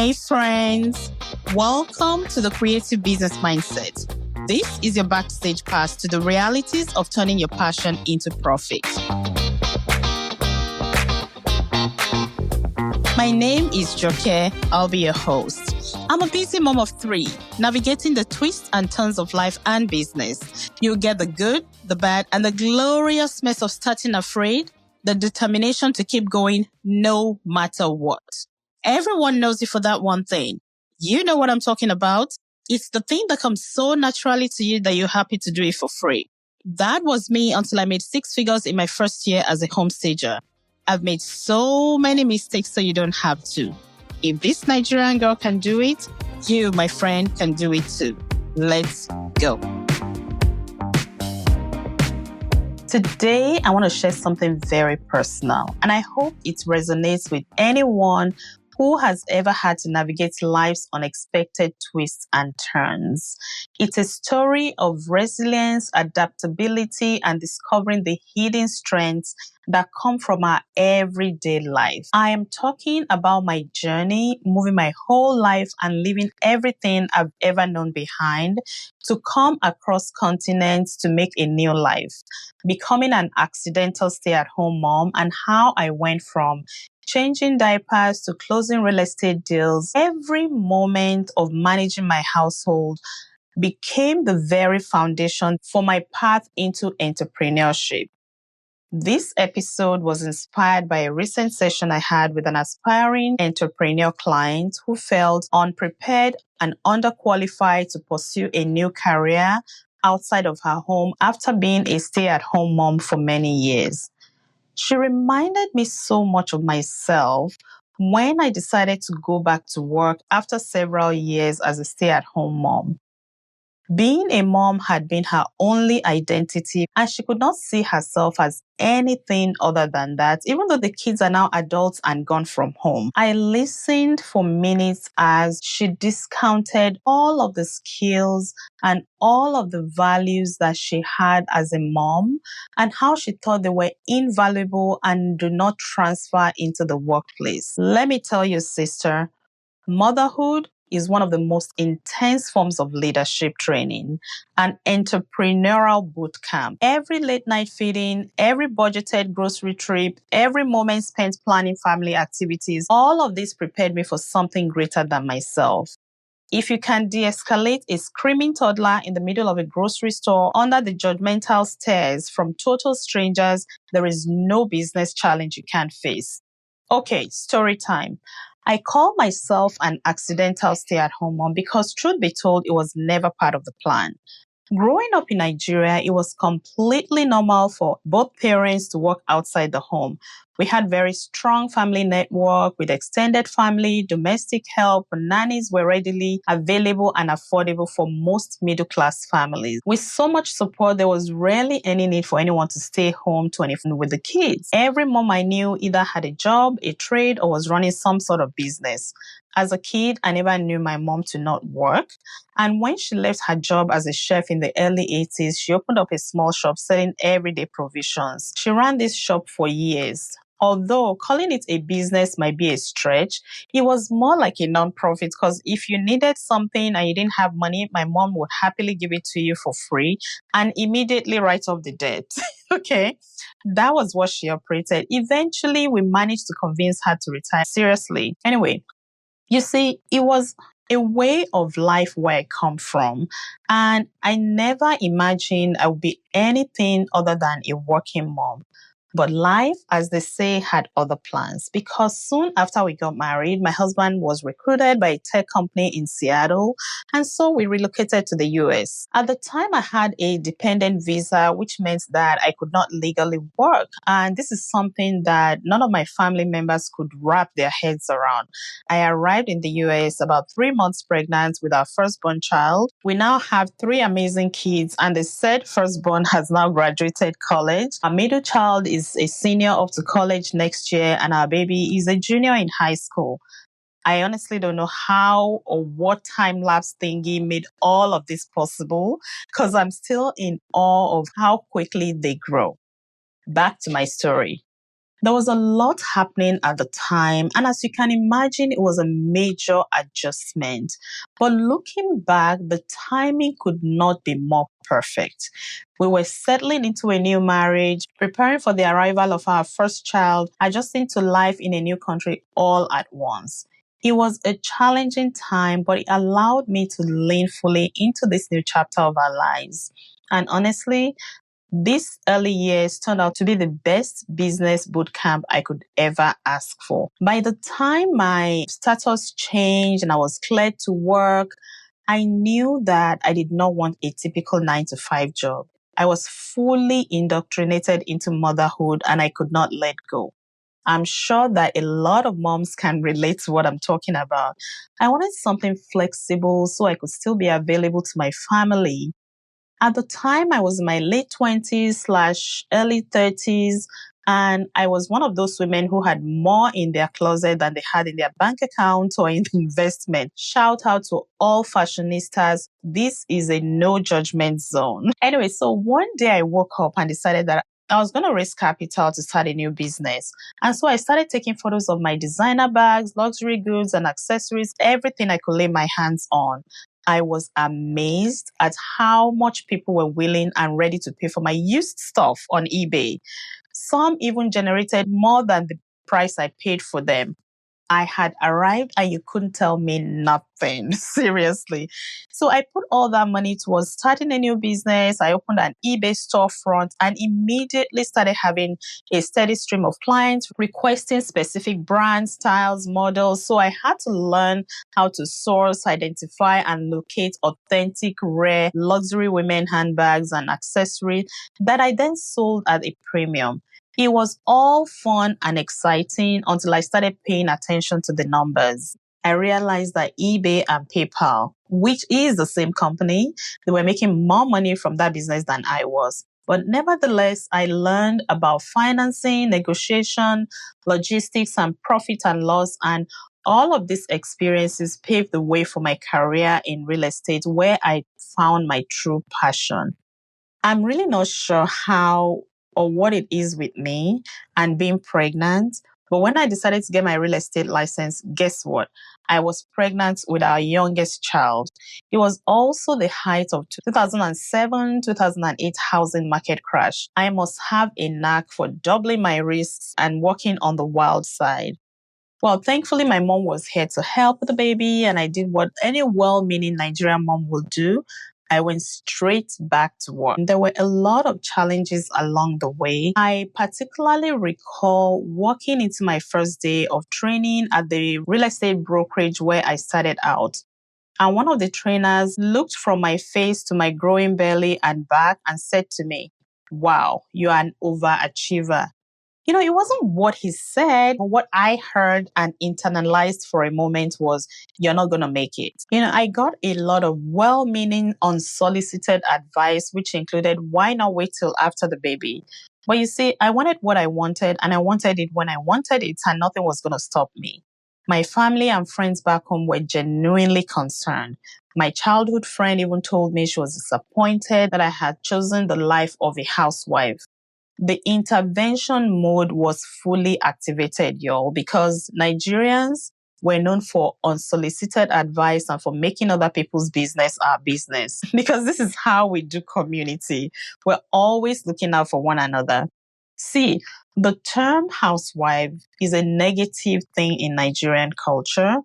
Hey friends, welcome to the Creative Business Mindset. This is your backstage pass to the realities of turning your passion into profit. My name is Joké. I'll be your host. I'm a busy mom of 3, navigating the twists and turns of life and business. You'll get the good, the bad, and the glorious mess of starting afraid, the determination to keep going no matter what. Everyone knows you for that one thing. You know what I'm talking about. It's the thing that comes so naturally to you that you're happy to do it for free. That was me until I made 6 figures in my first year as a home stager. I've made so many mistakes so you don't have to. If this Nigerian girl can do it, you, my friend, can do it too. Let's go. Today, I want to share something very personal, and I hope it resonates with anyone who has ever had to navigate life's unexpected twists and turns. It's a story of resilience, adaptability, and discovering the hidden strengths that come from our everyday life. I am talking about my journey, moving my whole life and leaving everything I've ever known behind to come across continents to make a new life, becoming an accidental stay-at-home mom, and how I went from changing diapers to closing real estate deals. Every moment of managing my household became the very foundation for my path into entrepreneurship. This episode was inspired by a recent session I had with an aspiring entrepreneur client who felt unprepared and underqualified to pursue a new career outside of her home after being a stay-at-home mom for many years. She reminded me so much of myself when I decided to go back to work after several years as a stay-at-home mom. Being a mom had been her only identity, and she could not see herself as anything other than that, even though the kids are now adults and gone from home. I listened for minutes as she discounted all of the skills and all of the values that she had as a mom and how she thought they were invaluable and do not transfer into the workplace. Let me tell you, sister, motherhood is one of the most intense forms of leadership training, an entrepreneurial boot camp. Every late night feeding, every budgeted grocery trip, every moment spent planning family activities, all of this prepared me for something greater than myself. If you can de-escalate a screaming toddler in the middle of a grocery store under the judgmental stares from total strangers, there is no business challenge you can't face. Okay, story time. I call myself an accidental stay-at-home mom because, truth be told, it was never part of the plan. Growing up in Nigeria, it was completely normal for both parents to work outside the home. We had very strong family network with extended family, domestic help, nannies were readily available and affordable for most middle-class families. With so much support, there was rarely any need for anyone to stay home 24/7 with the kids. Every mom I knew either had a job, a trade, or was running some sort of business. As a kid, I never knew my mom to not work. And when she left her job as a chef in the early 80s, she opened up a small shop selling everyday provisions. She ran this shop for years. Although calling it a business might be a stretch, it was more like a non-profit because if you needed something and you didn't have money, my mom would happily give it to you for free and immediately write off the debt. Okay, that was what she operated. Eventually, we managed to convince her to retire. Seriously. Anyway, you see, it was a way of life where I come from, and I never imagined I would be anything other than a working mom. But life, as they say, had other plans because soon after we got married, my husband was recruited by a tech company in Seattle, and so we relocated to the US. At the time, I had a dependent visa, which meant that I could not legally work. And this is something that none of my family members could wrap their heads around. I arrived in the US about 3 months pregnant with our firstborn child. We now have 3 amazing kids, and the said firstborn has now graduated college. Our middle child is a senior up to college next year, and our baby is a junior in high school. I honestly don't know how or what time-lapse thingy made all of this possible because I'm still in awe of how quickly they grow. Back to my story. There was a lot happening at the time, and as you can imagine, it was a major adjustment. But looking back, the timing could not be more perfect. We were settling into a new marriage, preparing for the arrival of our first child, adjusting to life in a new country all at once. It was a challenging time, but it allowed me to lean fully into this new chapter of our lives. And honestly, these early years turned out to be the best business boot camp I could ever ask for. By the time my status changed and I was cleared to work, I knew that I did not want a typical 9 to 5 job. I was fully indoctrinated into motherhood and I could not let go. I'm sure that a lot of moms can relate to what I'm talking about. I wanted something flexible so I could still be available to my family. At the time, I was in my late 20s slash early 30s, and I was one of those women who had more in their closet than they had in their bank account or in investment. Shout out to all fashionistas. This is a no judgment zone. Anyway, so one day I woke up and decided that I was going to raise capital to start a new business. And so I started taking photos of my designer bags, luxury goods, and accessories, everything I could lay my hands on. I was amazed at how much people were willing and ready to pay for my used stuff on eBay. Some even generated more than the price I paid for them. I had arrived and you couldn't tell me nothing. Seriously. So I put all that money towards starting a new business. I opened an eBay storefront and immediately started having a steady stream of clients requesting specific brands, styles, models. So I had to learn how to source, identify, and locate authentic, rare, luxury women handbags and accessories that I then sold at a premium. It was all fun and exciting until I started paying attention to the numbers. I realized that eBay and PayPal, which is the same company, they were making more money from that business than I was. But nevertheless, I learned about financing, negotiation, logistics, and profit and loss. And all of these experiences paved the way for my career in real estate, where I found my true passion. I'm really not sure how or what it is with me and being pregnant. But when I decided to get my real estate license, guess what? I was pregnant with our youngest child. It was also the height of 2007, 2008 housing market crash. I must have a knack for doubling my risks and working on the wild side. Well, thankfully, my mom was here to help with the baby, and I did what any well meaning Nigerian mom will do. I went straight back to work. There were a lot of challenges along the way. I particularly recall walking into my first day of training at the real estate brokerage where I started out. And one of the trainers looked from my face to my growing belly and back and said to me, "Wow, you are an overachiever." It wasn't what he said. What I heard and internalized for a moment was, "You're not going to make it." I got a lot of well meaning, unsolicited advice, which included, why not wait till after the baby? But you see, I wanted what I wanted and I wanted it when I wanted it, and nothing was going to stop me. My family and friends back home were genuinely concerned. My childhood friend even told me she was disappointed that I had chosen the life of a housewife. The intervention mode was fully activated, y'all, because Nigerians were known for unsolicited advice and for making other people's business our business. Because this is how we do community. We're always looking out for one another. See, the term housewife is a negative thing in Nigerian culture,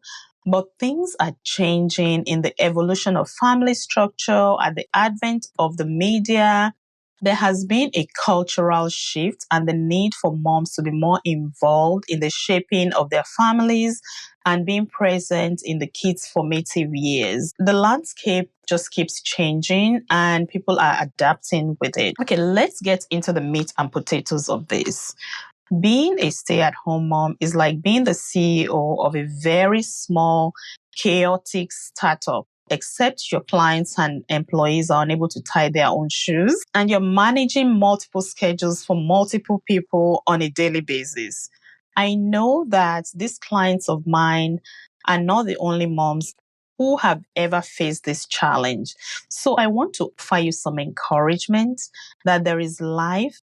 but things are changing in the evolution of family structure, at the advent of the media. There has been a cultural shift and the need for moms to be more involved in the shaping of their families and being present in the kids' formative years. The landscape just keeps changing and people are adapting with it. Okay, let's get into the meat and potatoes of this. Being a stay-at-home mom is like being the CEO of a very small, chaotic startup, except your clients and employees are unable to tie their own shoes, and you're managing multiple schedules for multiple people on a daily basis. I know that these clients of mine are not the only moms who have ever faced this challenge. So I want to offer you some encouragement that there is life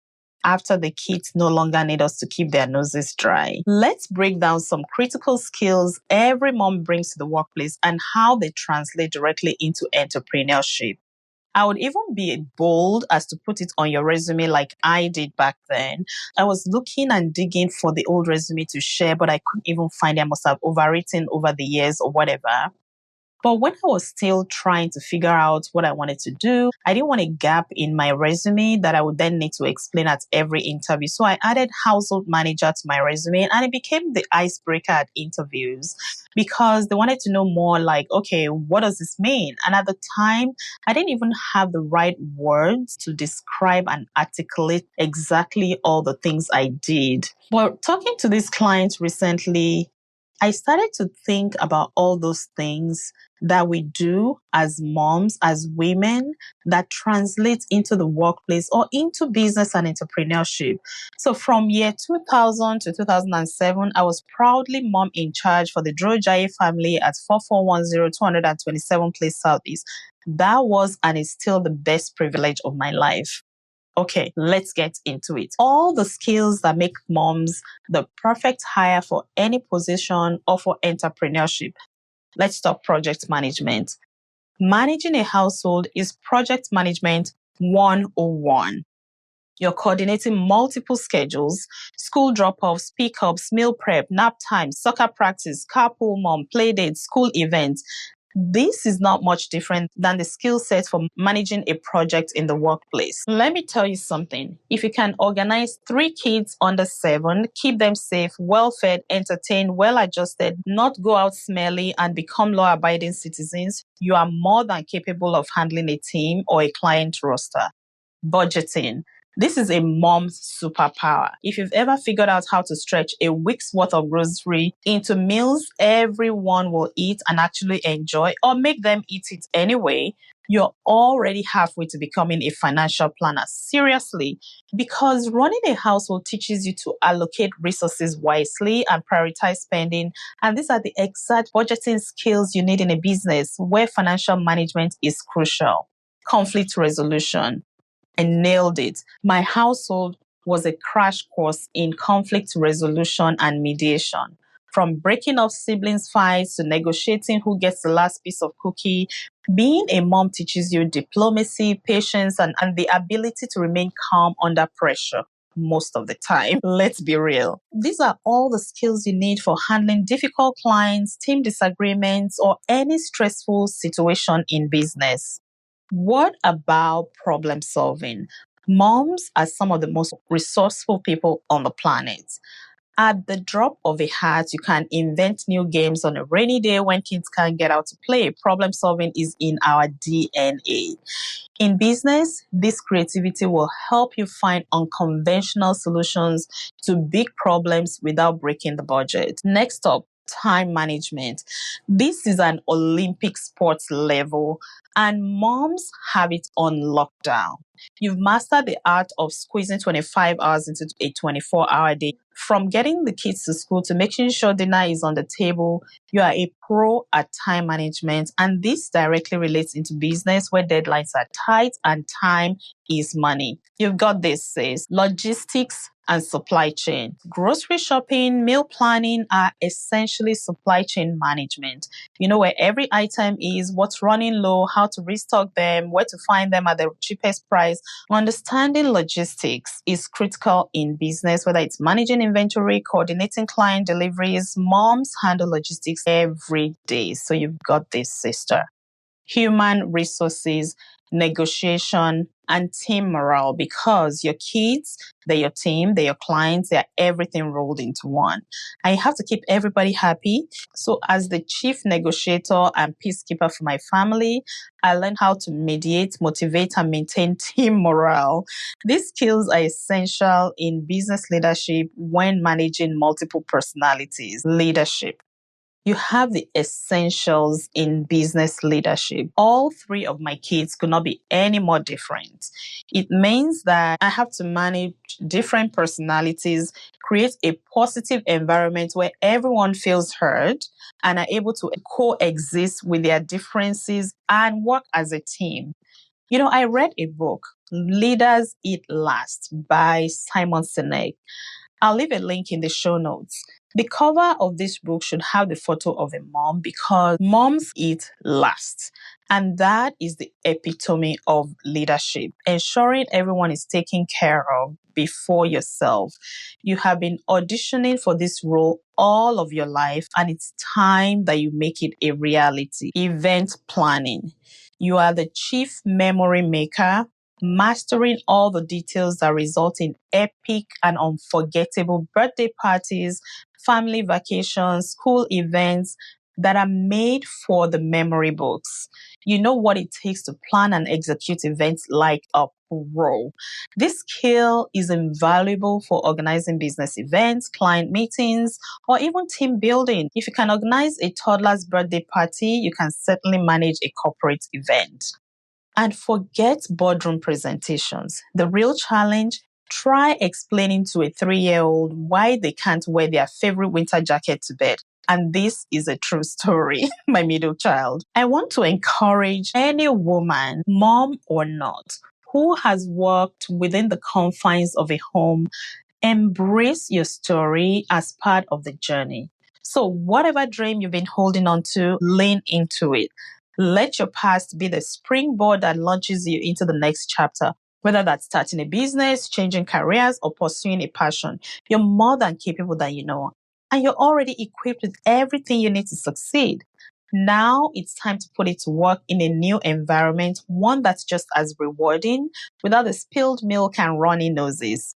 after the kids no longer need us to keep their noses dry. Let's break down some critical skills every mom brings to the workplace and how they translate directly into entrepreneurship. I would even be bold as to put it on your resume like I did back then. I was looking and digging for the old resume to share, but I couldn't even find it. I must have overwritten over the years or whatever. But when I was still trying to figure out what I wanted to do, I didn't want a gap in my resume that I would then need to explain at every interview. So I added household manager to my resume, and it became the icebreaker at interviews because they wanted to know more like, okay, what does this mean? And at the time, I didn't even have the right words to describe and articulate exactly all the things I did. But talking to this client recently, I started to think about all those things that we do as moms, as women, that translates into the workplace or into business and entrepreneurship. So from year 2000 to 2007, I was proudly mom in charge for the Durojaiye family at 4410 227 Place Southeast. That was and is still the best privilege of my life. Okay, let's get into it. All the skills that make moms the perfect hire for any position or for entrepreneurship. Let's talk project management. Managing a household is project management 101. You're coordinating multiple schedules, school drop-offs, pickups, meal prep, nap time, soccer practice, carpool mom, play dates, school events. This is not much different than the skill set for managing a project in the workplace. Let me tell you something. If you can organize 3 kids under 7, keep them safe, well-fed, entertained, well-adjusted, not go out smelly, and become law-abiding citizens, you are more than capable of handling a team or a client roster. Budgeting. This is a mom's superpower. If you've ever figured out how to stretch a week's worth of grocery into meals everyone will eat and actually enjoy, or make them eat it anyway, you're already halfway to becoming a financial planner. Seriously, because running a household teaches you to allocate resources wisely and prioritize spending. And these are the exact budgeting skills you need in a business where financial management is crucial. Conflict resolution. I nailed it. My household was a crash course in conflict resolution and mediation. From breaking up siblings' fights to negotiating who gets the last piece of cookie, being a mom teaches you diplomacy, patience, and the ability to remain calm under pressure most of the time. Let's be real. These are all the skills you need for handling difficult clients, team disagreements, or any stressful situation in business. What about problem solving? Moms are some of the most resourceful people on the planet. At the drop of a hat, you can invent new games on a rainy day when kids can't get out to play. Problem solving is in our DNA. In business, this creativity will help you find unconventional solutions to big problems without breaking the budget. Next up, time management. This is an Olympic sports level, and moms have it on lockdown. You've mastered the art of squeezing 25 hours into a 24-hour day. From getting the kids to school to making sure dinner is on the table, you are a pro at time management. And this directly relates into business where deadlines are tight and time is money. You've got this, sis. Logistics and supply chain. Grocery shopping, meal planning are essentially supply chain management. You know where every item is, what's running low, how to restock them, where to find them at the cheapest price. Understanding logistics is critical in business, whether it's managing inventory, coordinating client deliveries. Moms handle logistics every day. So you've got this, sister. Human resources, negotiation, and team morale, because your kids, they're your team, they're your clients, they're everything rolled into one. And you have to keep everybody happy. So as the chief negotiator and peacekeeper for my family, I learned how to mediate, motivate, and maintain team morale. These skills are essential in business leadership when managing multiple personalities. Leadership. You have the essentials in business leadership. All 3 of my kids could not be any more different. It means that I have to manage different personalities, create a positive environment where everyone feels heard and are able to coexist with their differences and work as a team. You know, I read a book Leaders Eat Last by Simon Sinek. I'll leave a link in the show notes. The cover of this book should have the photo of a mom because moms eat last. And that is the epitome of leadership, ensuring everyone is taken care of before yourself. You have been auditioning for this role all of your life, and it's time that you make it a reality. Event planning. You are the chief memory maker, mastering all the details that result in epic and unforgettable birthday parties, family vacations, school events that are made for the memory books. You know what it takes to plan and execute events like a pro. This skill is invaluable for organizing business events, client meetings, or even team building. If you can organize a toddler's birthday party, you can certainly manage a corporate event. And forget boardroom presentations. The real challenge, try explaining to a 3-year-old why they can't wear their favorite winter jacket to bed. And this is a true story, my middle child. I want to encourage any woman, mom or not, who has worked within the confines of a home, embrace your story as part of the journey. So whatever dream you've been holding on to, lean into it. Let your past be the springboard that launches you into the next chapter. Whether that's starting a business, changing careers, or pursuing a passion, you're more than capable than you know. And you're already equipped with everything you need to succeed. Now it's time to put it to work in a new environment, one that's just as rewarding without the spilled milk and runny noses.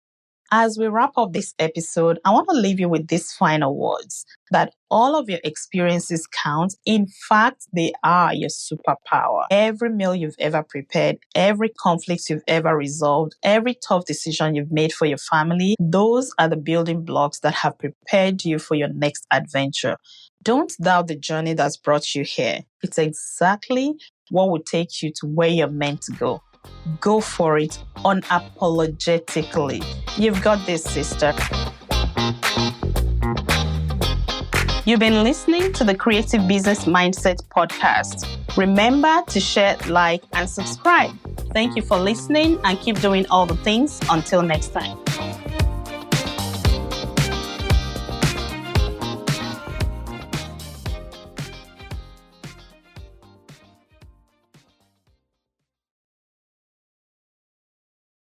As we wrap up this episode, I want to leave you with these final words that all of your experiences count. In fact, they are your superpower. Every meal you've ever prepared, every conflict you've ever resolved, every tough decision you've made for your family, those are the building blocks that have prepared you for your next adventure. Don't doubt the journey that's brought you here. It's exactly what will take you to where you're meant to go. Go for it unapologetically. You've got this, sister. You've been listening to the Creative Business Mindset podcast. Remember to share, like, and subscribe. Thank you for listening and keep doing all the things. Until next time.